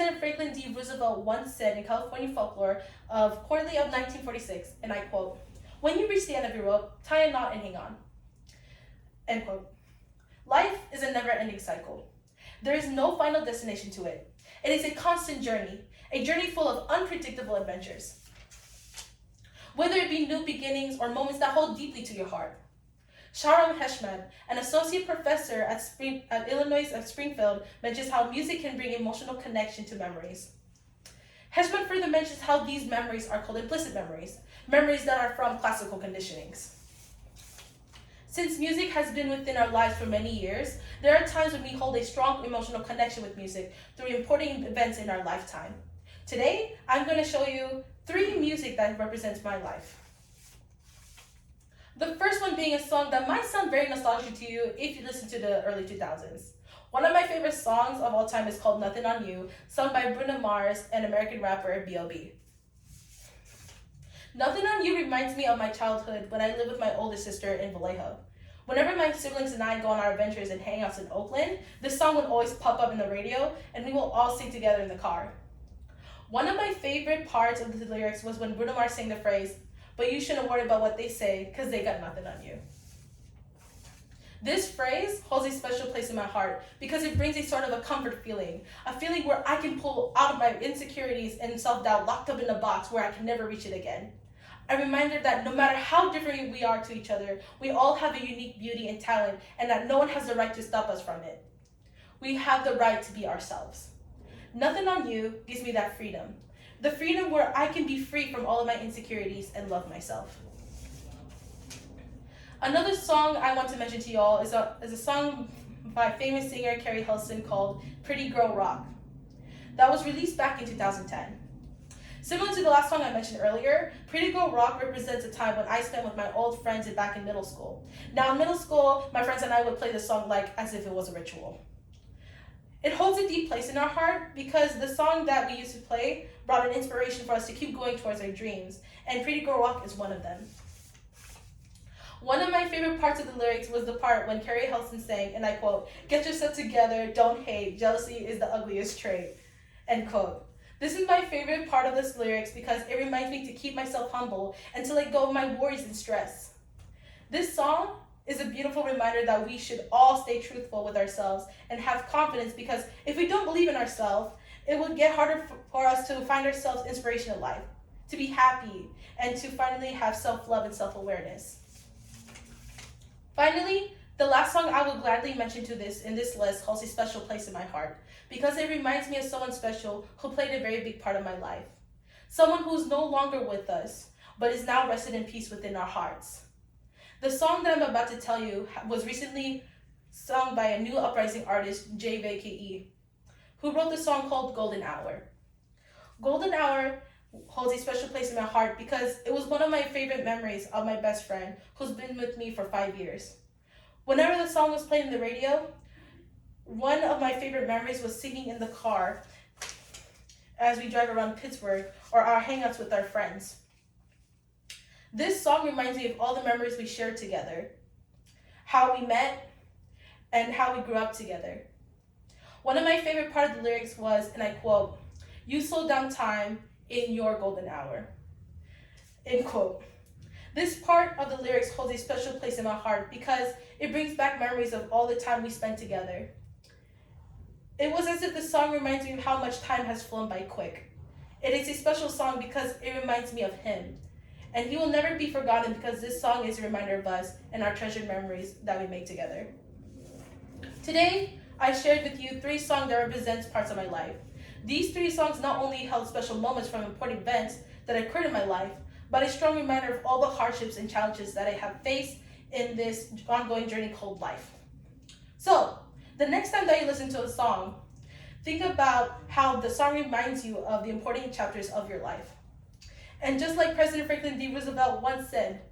President Franklin D. Roosevelt once said in California folklore of Quarterly of 1946, and I quote, "When you reach the end of your rope, tie a knot and hang on." End quote. Life is a never-ending cycle. There is no final destination to it. It is a constant journey, a journey full of unpredictable adventures. Whether it be new beginnings or moments that hold deeply to your heart. Shahram Heshmat, an associate professor at Illinois at Springfield, mentions how music can bring emotional connection to memories. Heshmat further mentions how these memories are called implicit memories, memories that are from classical conditionings. Since music has been within our lives for many years, there are times when we hold a strong emotional connection with music through important events in our lifetime. Today, I'm going to show you 3 music that represents my life. The first one being a song that might sound very nostalgic to you if you listen to the early 2000s. One of my favorite songs of all time is called Nothing on You, sung by Bruno Mars and American rapper B.O.B. Nothing on You reminds me of my childhood when I lived with my older sister in Vallejo. Whenever my siblings and I go on our adventures and hangouts in Oakland, this song would always pop up in the radio and we will all sing together in the car. One of my favorite parts of the lyrics was when Bruno Mars sang the phrase, "But you shouldn't worry about what they say, because they got nothing on you." This phrase holds a special place in my heart because it brings a sort of a comfort feeling, a feeling where I can pull out of my insecurities and self-doubt locked up in a box where I can never reach it again. A reminder that no matter how different we are to each other, we all have a unique beauty and talent, and that no one has the right to stop us from it. We have the right to be ourselves. Nothing on You gives me that freedom. The freedom where I can be free from all of my insecurities and love myself. Another song I want to mention to y'all is a song by famous singer Carrie Hilson called Pretty Girl Rock. That was released back in 2010. Similar to the last song I mentioned earlier, Pretty Girl Rock represents a time when I spent with my old friends back in middle school. Now in middle school, my friends and I would play the song like as if it was a ritual. It holds a deep place in our heart because the song that we used to play brought an inspiration for us to keep going towards our dreams, and Pretty Girl Rock is one of them. One of my favorite parts of the lyrics was the part when Carrie Hilson sang, and I quote, "Get yourself together, don't hate, jealousy is the ugliest trait," end quote. This is my favorite part of this lyrics because it reminds me to keep myself humble and to let go of my worries and stress. This song is a beautiful reminder that we should all stay truthful with ourselves and have confidence, because if we don't believe in ourselves, it will get harder for us to find ourselves inspiration in life, to be happy, and to finally have self-love and self-awareness. Finally, the last song I will gladly mention in this list holds a special place in my heart because it reminds me of someone special who played a very big part of my life. Someone who is no longer with us, but is now rested in peace within our hearts. The song that I'm about to tell you was recently sung by a new uprising artist, JVKE, who wrote the song called Golden Hour. Golden Hour holds a special place in my heart because it was one of my favorite memories of my best friend who's been with me for 5 years. Whenever the song was played on the radio, one of my favorite memories was singing in the car as we drive around Pittsburgh or our hangouts with our friends. This song reminds me of all the memories we shared together, how we met, and how we grew up together. One of my favorite part of the lyrics was, and I quote, "You slow down time in your golden hour," end quote. This part of the lyrics holds a special place in my heart because it brings back memories of all the time we spent together. It was as if the song reminds me of how much time has flown by quick. It is a special song because it reminds me of him. And he will never be forgotten because this song is a reminder of us and our treasured memories that we make together. Today, I shared with you 3 songs that represent parts of my life. These 3 songs not only held special moments from important events that occurred in my life, but a strong reminder of all the hardships and challenges that I have faced in this ongoing journey called life. So, the next time that you listen to a song, think about how the song reminds you of the important chapters of your life. And just like President Franklin D. Roosevelt once said,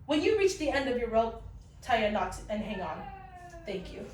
when you reach the end of your rope, tie a knot and hang on. Thank you.